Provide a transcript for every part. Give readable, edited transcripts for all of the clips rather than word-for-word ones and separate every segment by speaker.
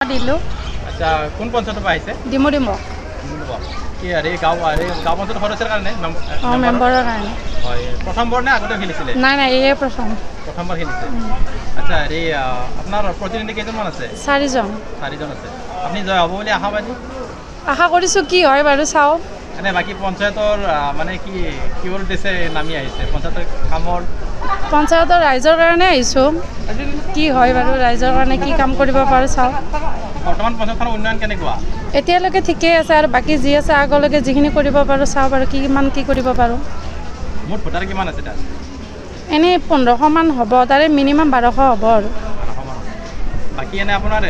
Speaker 1: দিলো
Speaker 2: আচ্ছা কোন পঞ্চায়তৰ পৰা আহিছে
Speaker 1: ডিমো
Speaker 2: কি আৰে গাঁও পঞ্চায়ত সদস্যৰ কাৰণে
Speaker 1: মেম্বাৰৰ কাৰণে
Speaker 2: হয় প্ৰথমবাৰ নে আগতে খেলিছিলে
Speaker 1: নাই এই
Speaker 2: প্ৰথমবাৰ খেলিছে আচ্ছা আৰে আপোনাৰ প্ৰতিনিধি কেইজনমান আছে
Speaker 1: চাৰিজন
Speaker 2: আছে আপুনি জয় হ'ব বুলি
Speaker 1: আশা কৰিছোঁ কি হয় বাৰু চাওঁ
Speaker 2: এনে বাকী পঞ্চায়তৰ মানে কি উদ্দেশ্যে নামি আহিছে
Speaker 1: পঞ্চায়তৰ ৰাইজৰ কাৰণে আহিছোঁ কি হয় বাৰু ৰাইজৰ কাৰণে কি কাম কৰিব পাৰোঁ চাওঁ
Speaker 2: বৰ্তমান পঞ্চায়তখনৰ উন্নয়ন কেনেকুৱা
Speaker 1: এতিয়ালৈকে ঠিকেই আছে আৰু বাকী যি আছে আগলৈকে যিখিনি কৰিব পাৰোঁ চাওঁ বাৰু কিমান কি কৰিব পাৰোঁ
Speaker 2: মুঠ ভোটাৰ কিমান আছে তাত
Speaker 1: এনেই 1500 মান হ'ব তাৰে মিনিমাম 1200 হ'ব আৰু
Speaker 2: বাকী এনে আপোনাৰ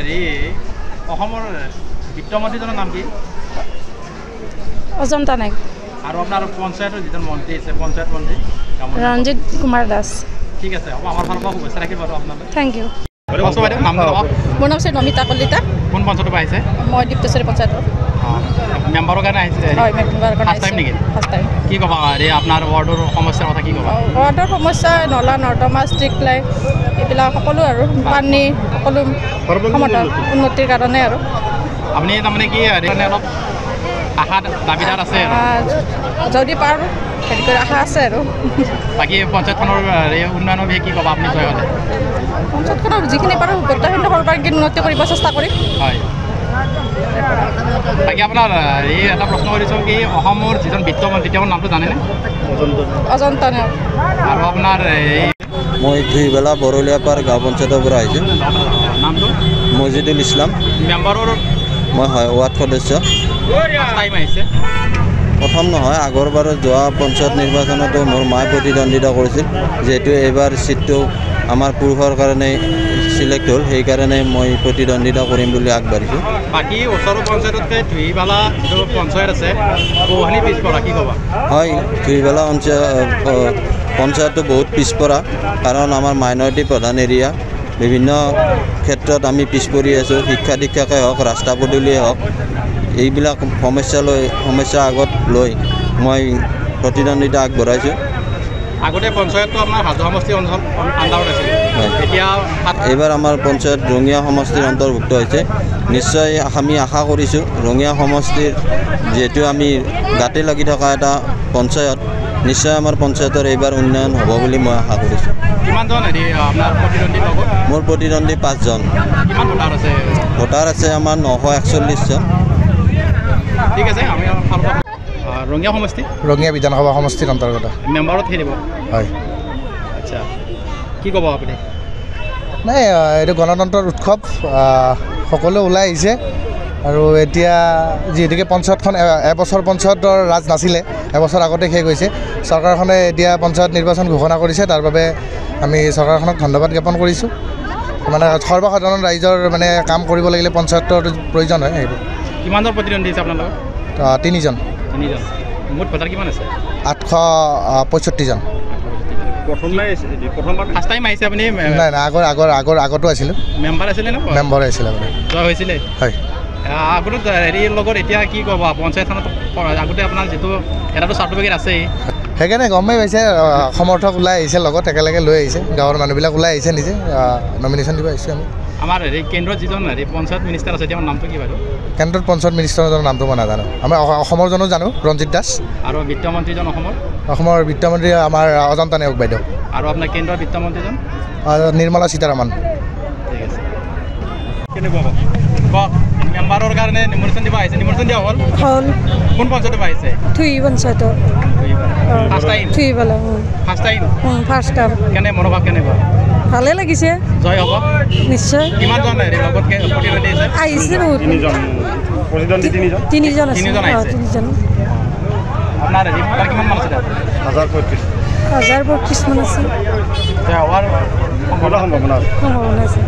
Speaker 2: অসমৰ বিত্তমন্ত্ৰীজনৰ নাম কি
Speaker 1: অজন্তা নায়ক
Speaker 2: আৰু আপোনাৰ পঞ্চায়তৰ যিজন মন্ত্ৰী আছে পঞ্চায়ত মন্ত্ৰী
Speaker 1: ৰঞ্জিত কুমাৰ দাস
Speaker 2: ঠিক আছে হ'ব আমাৰ ফালৰ পৰা শুভেচ্ছা ৰাখিব বাৰু আপোনালৈ
Speaker 1: থেংক ইউ
Speaker 3: মোৰ নাম হৈছে নমিতা কলিতা
Speaker 2: কোন পঞ্চায়তৰ পৰা আহিছে
Speaker 3: মই দীপ্তেশ্বৰী পঞ্চায়তৰ
Speaker 2: মেম্বাৰৰ কাৰণে আহিছে
Speaker 3: হয় মেম্বাৰৰ কাৰণে
Speaker 2: ফাৰ্ষ্ট টাইম নেকি
Speaker 3: ফাৰ্ষ্ট টাইম
Speaker 2: কি ক'বা আপোনাৰ ৱাৰ্ডৰ সমস্যাৰ কথা কি ক'বা
Speaker 3: ৱাৰ্ডৰ সমস্যা নলা নৰ্দমা ষ্ট্ৰীট লাইট এইবিলাক সকলো আৰু পানী সকলো সমাধান উন্নতিৰ কাৰণে আৰু
Speaker 2: আপুনি তাৰমানে কি অলপ আশা দাবীদাৰ আছে
Speaker 3: যদি পাৰোঁ হেৰি কৰি আশা আছে আৰু
Speaker 2: বাকী পঞ্চায়তখনৰ উন্নয়নৰ বিষয়ে কি ক'বা আপুনি জয় হ'লে
Speaker 3: পঞ্চায়তখনৰ যিখিনি পাৰোঁ গোটেইখিনি সৰ্বাংগীন উন্নতি কৰিব চেষ্টা কৰিম
Speaker 2: হয় বাকী আপোনাৰ এটা প্ৰশ্ন কৰিছোঁ কি অসমৰ যিজন বিত্তমন্ত্ৰী তেওঁৰ নামটো জানেনে
Speaker 3: অজন্তা নায়ক
Speaker 2: আৰু আপোনাৰ
Speaker 4: মই ধুইবেলা বৰলীয়াপাৰ গাঁও পঞ্চায়তৰ পৰা আহিছোঁ
Speaker 2: নামটো
Speaker 4: মজিদুল ইছলাম
Speaker 2: মেম্বাৰৰ
Speaker 4: মই হয় ৱাৰ্ড সদস্য
Speaker 2: টাইম আহিছে
Speaker 4: প্ৰথম নহয় আগৰবাৰত যোৱা পঞ্চায়ত নিৰ্বাচনতো মোৰ মায়ে প্ৰতিদ্বন্দ্বিতা কৰিছিল যিহেতু এইবাৰ ছিটটো আমাৰ পুৰুষৰ কাৰণে চিলেক্ট হ'ল সেইকাৰণে মই প্ৰতিদ্বন্দ্বিতা কৰিম বুলি আগবাঢ়িছোঁ
Speaker 2: বাকী ওচৰৰ পঞ্চায়ততকৈ ধুইবেলা যিটো পঞ্চায়ত আছে বহুখিনি পিছপৰা কি ক'বা
Speaker 4: হয় ধুইবেলা পঞ্চায়তটো বহুত পিছপৰা কাৰণ আমাৰ মাইনৰিটি প্ৰধান এৰিয়া বিভিন্ন ক্ষেত্ৰত আমি পিছ পৰি আছোঁ শিক্ষা দীক্ষাকে হওক ৰাস্তা পদূলিয়ে হওক এইবিলাক সমস্যা আগত লৈ মই প্ৰতিদ্বন্দ্বিতা আগবঢ়াইছোঁ
Speaker 2: আগতে পঞ্চায়তটো আপোনাৰ হাজো সমষ্টি অঞ্চল আণ্ডাৰত আছিল এতিয়া
Speaker 4: এইবাৰ আমাৰ পঞ্চায়ত ৰঙিয়া সমষ্টিৰ অন্তৰ্ভুক্ত হৈছে নিশ্চয় আমি আশা কৰিছোঁ ৰঙিয়া সমষ্টিৰ যিহেতু আমি গাতে লাগি থকা এটা পঞ্চায়ত নিশ্চয় আমাৰ পঞ্চায়তৰ এইবাৰ উন্নয়ন হ'ব বুলি মই আশা কৰিছোঁ
Speaker 2: কিমানজন আপোনাৰ প্ৰতিদ্বন্দ্বী লগত
Speaker 4: মোৰ প্ৰতিদ্বন্দ্বী 5 জন
Speaker 2: কিমান
Speaker 4: ভোটাৰ আছে আমাৰ 941 জন
Speaker 2: ঠিক আছে আমি ৰঙিয়া সমষ্টি
Speaker 5: ৰঙিয়া বিধানসভা সমষ্টিৰ অন্তৰ্গত
Speaker 2: মেম্বাৰত খেলিব
Speaker 5: হয়
Speaker 2: আচ্ছা কি ক'ব আপুনি
Speaker 5: নাই এইটো গণতন্ত্ৰৰ উৎসৱ সকলো ওলাই আহিছে আৰু এতিয়া যিহেতুকে পঞ্চায়তখন এবছৰ পঞ্চায়তৰ ৰাজ নাছিলে এবছৰ আগতে শেষ হৈছে চৰকাৰখনে এতিয়া পঞ্চায়ত নিৰ্বাচন ঘোষণা কৰিছে তাৰ বাবে আমি চৰকাৰখনক ধন্যবাদ জ্ঞাপন কৰিছোঁ মানে সৰ্বসাধাৰণ ৰাইজৰ মানে কাম কৰিব লাগিলে পঞ্চায়তৰ প্ৰয়োজন হয় সেইবোৰ
Speaker 2: কিমানৰ প্ৰতিদ্বন্দ্বী আছে আপোনাৰ লগত
Speaker 4: 3 জন
Speaker 2: মুঠ ভোটাৰ কিমান আছে
Speaker 4: 865 জন
Speaker 2: প্ৰথমবাৰ ফাৰ্ষ্ট টাইম আহিছে আপুনি
Speaker 5: নাই আগতো আছিলোঁ
Speaker 2: মেম্বাৰ আছিলে ন
Speaker 5: মেম্বাৰ আছিলে আপুনি
Speaker 2: জয় হৈছিলে
Speaker 5: হয়
Speaker 2: আগতে হেৰিৰ লগত এতিয়া কি ক'ব পঞ্চায়তখনত আগতে আপোনাৰ যিটো এটাতো চাৰ্টিফিকেট আছেই
Speaker 5: সেইকাৰণে গমেই পাইছে সমৰ্থক ওলাই আহিছে লগত একেলগে লৈ আহিছে গাঁৱৰ মানুহবিলাক ওলাই আহিছে নিজে নমিনেশ্যন দিব আহিছোঁ আমি আমাৰ
Speaker 2: কেন্দ্ৰত যিজন পঞ্চায়ত মিনিষ্টাৰ আছে তেওঁৰ নামটো কি বাৰু
Speaker 5: কেন্দ্ৰত পঞ্চায়ত মিনিষ্টাৰজনৰ নামটো মই নাজানো আমি অসমৰ জনো জানো ৰঞ্জিত দাস
Speaker 2: আৰু বিত্তমন্ত্ৰীজন
Speaker 5: অসমৰ বিত্তমন্ত্ৰী আমাৰ অজন্তা নায়ক বাইদেউ
Speaker 2: আৰু আপোনাৰ কেন্দ্ৰৰ বিত্তমন্ত্ৰীজন
Speaker 5: নিৰ্মলা সীতাৰামন
Speaker 2: ঠিক আছে কেনেকুৱা মেম্বাৰৰ কাৰণে নিমন্ত্ৰণ দিব আহিছে নিমন্ত্ৰণ দিয়া হ'ল কোন পঞ্চায়তৰ পৰা আহিছে
Speaker 1: পঞ্চায়তৰ ফাৰ্ষ্ট টাইম
Speaker 2: কেনে মনোভাৱ কেনেকুৱা
Speaker 1: ভালে লাগিছে
Speaker 2: জয় হ'ব
Speaker 1: নিশ্চয়
Speaker 2: কিমানজন লগত প্ৰতিদ্বন্দ্বী
Speaker 1: আহিছে বহুত তিনিজন
Speaker 2: আহিছে আপোনাৰ ভোটাৰ কিমান মান আছে
Speaker 1: 1035 মান আছে
Speaker 2: হোৱাৰ সম্ভাৱনা
Speaker 1: আছে